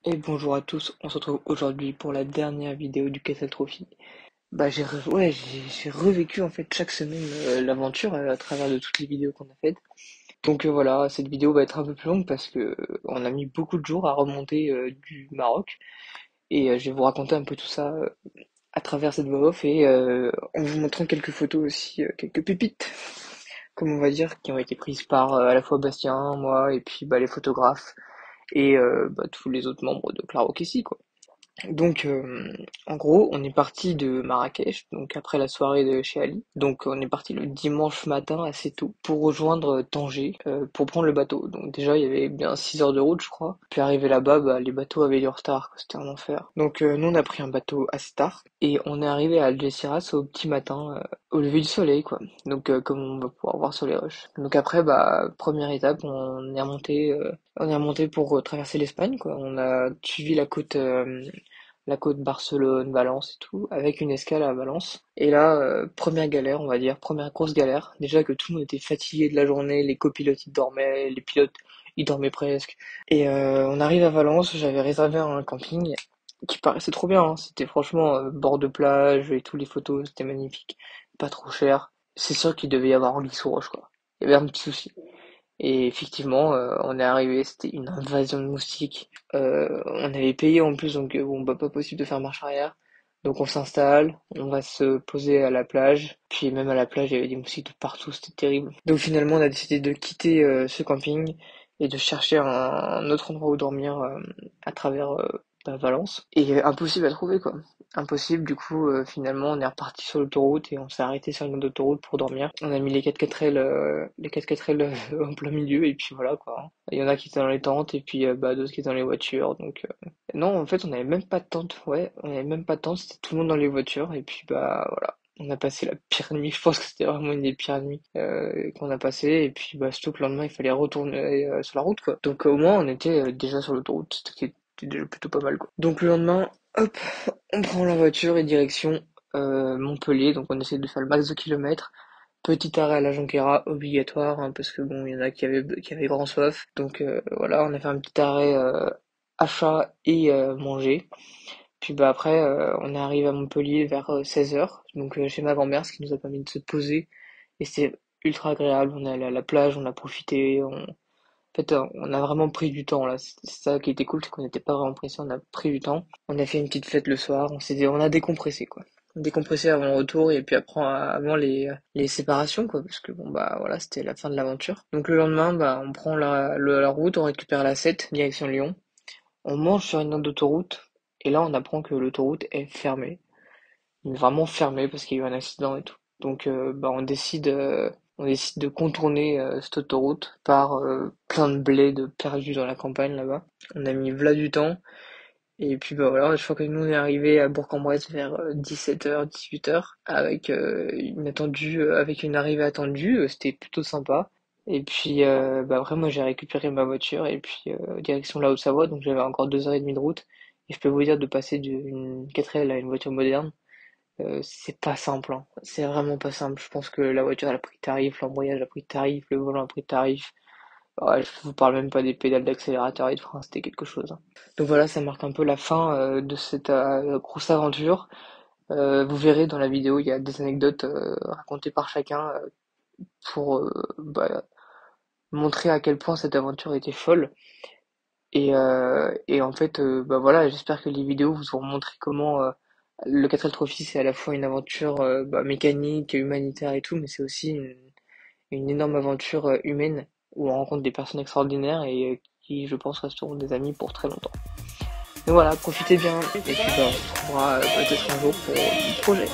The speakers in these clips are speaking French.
Et bonjour à tous, on se retrouve aujourd'hui pour la dernière vidéo du Castle Trophy. J'ai revécu en fait chaque semaine l'aventure à travers de toutes les vidéos qu'on a faites. Donc voilà, cette vidéo va être un peu plus longue parce que on a mis beaucoup de jours à remonter du Maroc et je vais vous raconter un peu tout ça à travers cette voix off et en vous montrant quelques photos aussi, quelques pépites, comme on va dire, qui ont été prises par à la fois Bastien, moi et puis les photographes et tous les autres membres de Claro Kessi, quoi. Donc, en gros, on est parti de Marrakech, donc après la soirée de chez Ali. Donc, on est parti le dimanche matin assez tôt pour rejoindre Tanger, pour prendre le bateau. Donc déjà, il y avait bien 6 heures de route, je crois. Puis arrivé là-bas, les bateaux avaient du retard, quoi, c'était un enfer. Donc, nous, on a pris un bateau assez tard et on est arrivé à Algeciras au petit matin, au lever du soleil, quoi. Donc, comme on va pouvoir voir sur les roches. Donc après, première étape, on est remonté pour traverser l'Espagne, quoi. On a suivi la côte Barcelone, Valence et tout, avec une escale à Valence. Et là, première galère, on va dire, première grosse galère. Déjà que tout le monde était fatigué de la journée, les copilotes ils dormaient, les pilotes ils dormaient presque. Et on arrive à Valence, j'avais réservé un camping qui paraissait trop bien, hein. C'était franchement bord de plage et tous les photos, c'était magnifique. Pas trop cher. C'est sûr qu'il devait y avoir Anguille sous roche, quoi. Il y avait un petit souci. Et effectivement, on est arrivé, c'était une invasion de moustiques. On avait payé en plus, donc bon, pas possible de faire marche arrière. Donc on s'installe, on va se poser à la plage. Puis même à la plage, il y avait des moustiques de partout, c'était terrible. Donc finalement, on a décidé de quitter ce camping et de chercher un autre endroit où dormir à travers Valence. Et impossible à trouver, quoi. Impossible, du coup, finalement, on est reparti sur l'autoroute et on s'est arrêté sur une autre autoroute pour dormir. On a mis les 4x4L, en plein milieu et puis voilà, quoi. Il y en a qui étaient dans les tentes et puis d'autres qui étaient dans les voitures. Donc non, en fait, on n'avait même pas de tente. Ouais, on n'avait même pas de tente, c'était tout le monde dans les voitures et puis voilà. On a passé la pire nuit, je pense que c'était vraiment une des pires nuits qu'on a passé et puis surtout que le lendemain il fallait retourner sur la route, quoi. Donc au moins on était déjà sur l'autoroute, c'était déjà plutôt pas mal, quoi. Donc le lendemain, hop, on prend la voiture et direction Montpellier, donc on essaie de faire le max de kilomètres. Petit arrêt à la Jonquera, obligatoire, hein, parce que bon, il y en a qui avaient grand soif. Donc voilà, on a fait un petit arrêt achat et manger. Puis après, on est arrivé à Montpellier vers 16 h, donc chez ma grand-mère, ce qui nous a permis de se poser. Et c'était ultra agréable, on est allé à la plage, on a profité, en fait, on a vraiment pris du temps là. C'est ça qui était cool, c'est qu'on n'était pas vraiment pressé, on a pris du temps. On a fait une petite fête le soir, on a décompressé, quoi. Décompressé avant le retour et puis après avant les séparations, quoi, parce que bon voilà, c'était la fin de l'aventure. Donc le lendemain, on prend la route, on récupère la 7 direction Lyon. On mange sur une autre autoroute et là on apprend que l'autoroute est fermée. Il est vraiment fermée parce qu'il y a eu un accident et tout. Donc on décide de contourner cette autoroute par plein de blé de perdu dans la campagne là-bas. On a mis v'là du temps. Et puis voilà, je crois que nous on est arrivé à Bourg-en-Bresse vers 17 h, 18 h, avec une arrivée attendue, c'était plutôt sympa. Et puis après moi j'ai récupéré ma voiture et puis direction la Haute-Savoie, donc j'avais encore 2 h 30 de route. Et je peux vous dire de passer d'une 4L à une voiture moderne, c'est pas simple, hein. C'est vraiment pas simple. Je pense que la voiture elle a pris tarif, l'embrayage a pris tarif, le volant a pris tarif. Ouais, je vous parle même pas des pédales d'accélérateur et de frein, c'était quelque chose, hein. Donc voilà, ça marque un peu la fin de cette grosse aventure. Vous verrez dans la vidéo, il y a des anecdotes racontées par chacun pour montrer à quel point cette aventure était folle. Et en fait, voilà, j'espère que les vidéos vous auront montré comment le 4L Trophy c'est à la fois une aventure mécanique, humanitaire et tout, mais c'est aussi une énorme aventure humaine où on rencontre des personnes extraordinaires et qui, je pense, resteront des amis pour très longtemps. Donc voilà, profitez bien et puis on se retrouvera peut-être un jour pour d'autres projets.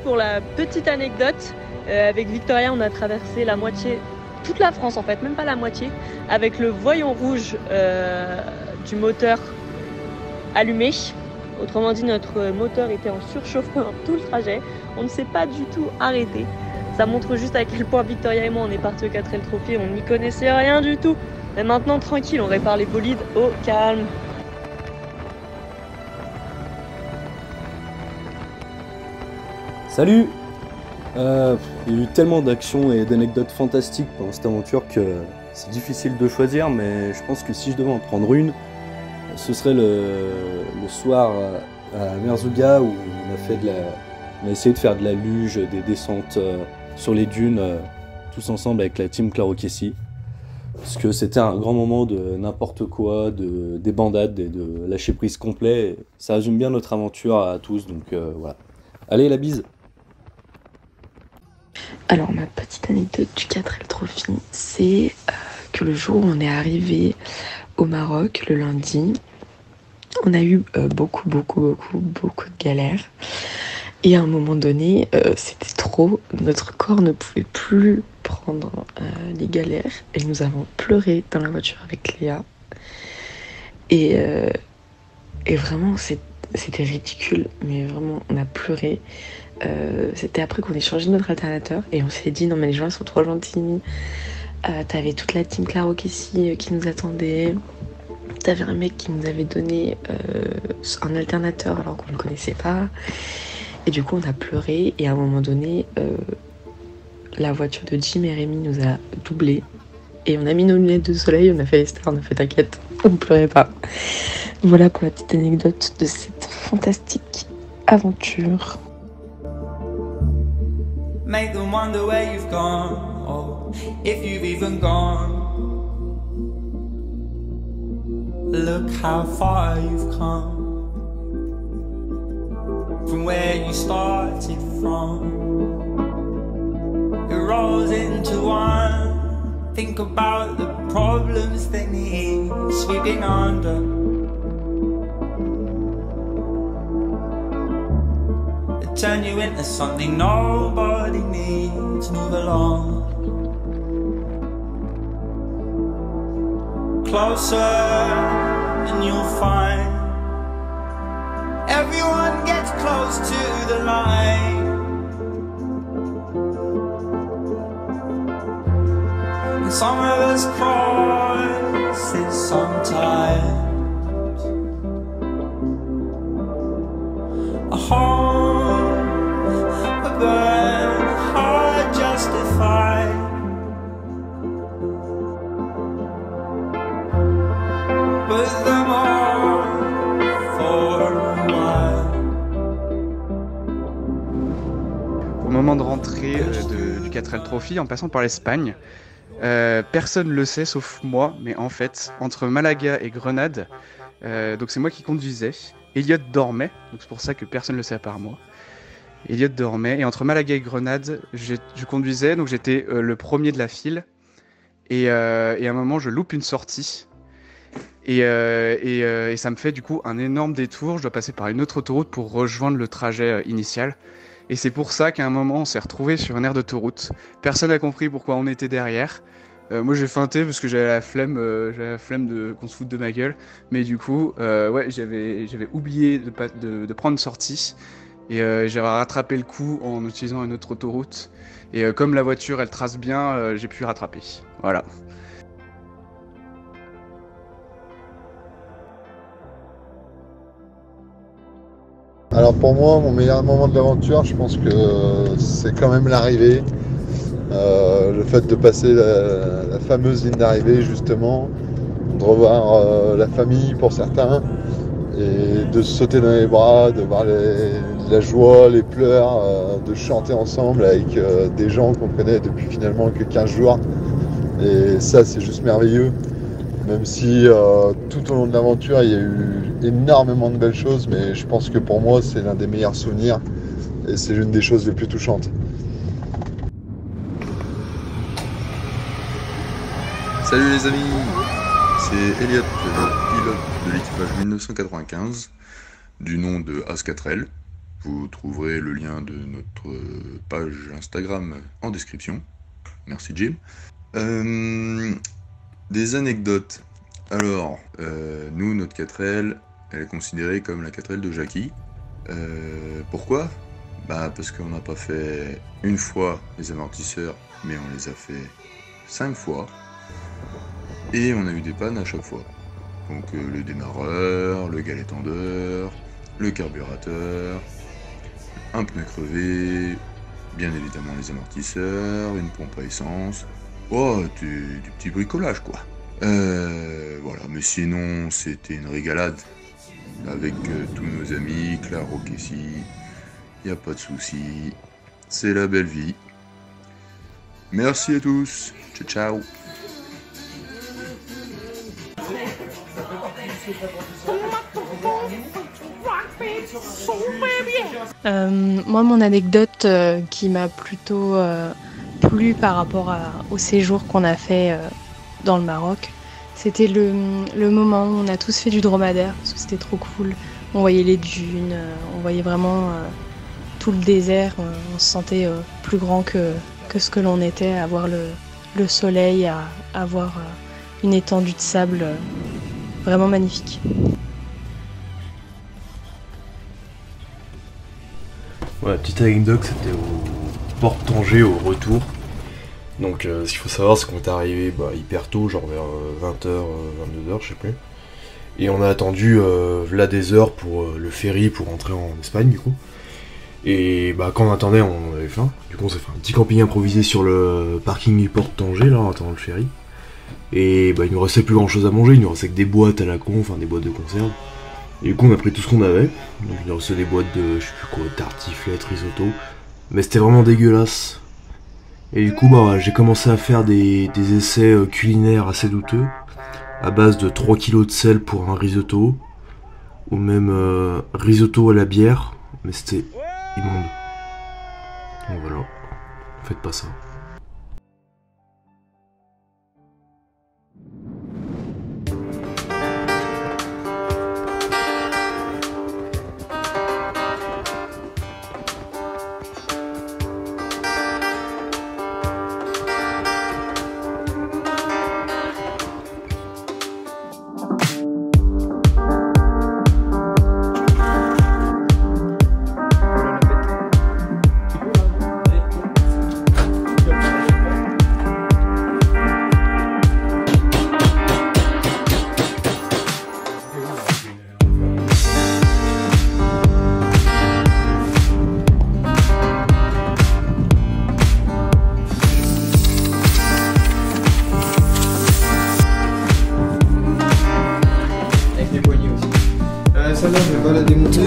pour la petite anecdote. Avec Victoria, on a traversé la moitié, toute la France en fait, même pas la moitié, avec le voyant rouge du moteur allumé. Autrement dit, notre moteur était en surchauffement tout le trajet. On ne s'est pas du tout arrêté. Ça montre juste à quel point Victoria et moi on est partis au 4L Trophy, on n'y connaissait rien du tout. Mais maintenant tranquille, on répare les bolides au calme. Salut! Il y a eu tellement d'actions et d'anecdotes fantastiques pendant cette aventure que c'est difficile de choisir, mais je pense que si je devais en prendre une, ce serait le soir à Merzouga où on a essayé de faire de la luge, des descentes sur les dunes, tous ensemble avec la team Clarokessi. Parce que c'était un grand moment de n'importe quoi, de débandade et de lâcher prise complet. Ça résume bien notre aventure à tous, donc voilà. Allez, la bise! Alors ma petite anecdote du 4L Trophy, c'est que le jour où on est arrivé au Maroc, le lundi, on a eu beaucoup de galères. Et à un moment donné, c'était trop, notre corps ne pouvait plus prendre les galères. Et nous avons pleuré dans la voiture avec Léa. Et vraiment, c'était ridicule, mais vraiment, on a pleuré. C'était après qu'on ait changé notre alternateur et on s'est dit non mais les gens ils sont trop gentils. T'avais toute la team Clarokessi qui nous attendait. T'avais un mec qui nous avait donné un alternateur alors qu'on ne le connaissait pas. Et du coup on a pleuré et à un moment donné la voiture de Jim et Rémi nous a doublé. Et on a mis nos lunettes de soleil, on a fait les stars, on a fait t'inquiète, on ne pleurait pas. Voilà pour la petite anecdote de cette fantastique aventure. Make them wonder where you've gone, or if you've even gone. Look how far you've come from where you started from. It rolls into one. Think about the problems that need sweeping under. Turn you into something nobody needs. Move along, closer, and you'll find everyone gets close to the line. And some of us cross it sometimes. A home, burn hard justified. Put them on for a while. Au moment de rentrée du 4L Trophy, en passant par l'Espagne, personne ne le sait sauf moi, mais en fait, entre Malaga et Grenade, donc c'est moi qui conduisais, Elliot dormait, donc c'est pour ça que personne ne le sait à part moi. Elliot dormait, et entre Malaga et Grenade, je conduisais, donc j'étais le premier de la file, et à un moment je loupe une sortie, et ça me fait du coup un énorme détour, je dois passer par une autre autoroute pour rejoindre le trajet initial, et c'est pour ça qu'à un moment on s'est retrouvé sur une aire d'autoroute, personne n'a compris pourquoi on était derrière. Moi j'ai feinté parce que j'avais la flemme qu'on se foute de ma gueule, mais du coup ouais, j'avais oublié de prendre sortie. Et j'ai rattrapé le coup en utilisant une autre autoroute. Et comme la voiture elle trace bien, j'ai pu rattraper. Voilà. Alors pour moi, mon meilleur moment de l'aventure, je pense que c'est quand même l'arrivée. Le fait de passer la fameuse ligne d'arrivée justement, de revoir la famille pour certains. Et de se sauter dans les bras, de voir la joie, les pleurs, de chanter ensemble avec des gens qu'on connaît depuis finalement que 15 jours. Et ça, c'est juste merveilleux. Même si tout au long de l'aventure, il y a eu énormément de belles choses, mais je pense que pour moi, c'est l'un des meilleurs souvenirs et c'est l'une des choses les plus touchantes. Salut les amis, c'est Elliot, pilote de l'équipage 1995, du nom de As4L. Vous trouverez le lien de notre page Instagram en description. Merci Jim. Des anecdotes. Alors, nous, notre 4L, elle est considérée comme la 4L de Jackie. Pourquoi ? Parce qu'on n'a pas fait une fois les amortisseurs, mais on les a fait 5 fois. Et on a eu des pannes à chaque fois. Donc le démarreur, le galet tendeur, le carburateur, un pneu crevé, bien évidemment les amortisseurs, une pompe à essence. Oh, du petit bricolage quoi. Voilà, mais sinon c'était une régalade. Avec tous nos amis, Claro Kessi, y a pas de souci. C'est la belle vie. Merci à tous. Ciao ciao. Moi, mon anecdote qui m'a plutôt plu par rapport au séjour qu'on a fait dans le Maroc, c'était le moment où on a tous fait du dromadaire, parce que c'était trop cool. On voyait les dunes, on voyait vraiment tout le désert, on se sentait plus grand que ce que l'on était, à voir le soleil, à avoir une étendue de sable vraiment magnifique. Ouais, petite anecdote, c'était au Port Tanger au retour. Donc ce qu'il faut savoir, c'est qu'on est arrivé hyper tôt, genre vers 20h, 22h, je sais plus. Et on a attendu là des heures pour le ferry pour rentrer en Espagne du coup. Et quand on attendait, on avait faim. Du coup on s'est fait un petit camping improvisé sur le parking du Port Tanger là en attendant le ferry. Et il nous restait plus grand chose à manger, il nous restait que des boîtes à la con, enfin des boîtes de conserve. Et du coup on a pris tout ce qu'on avait. Donc il nous restait des boîtes de je sais plus quoi, tartiflettes, risotto. Mais c'était vraiment dégueulasse. Et du coup j'ai commencé à faire des essais culinaires assez douteux. À base de 3 kg de sel pour un risotto. Ou même risotto à la bière. Mais c'était immonde. Donc voilà. Faites pas ça. Celle-là, je vais pas la démonter.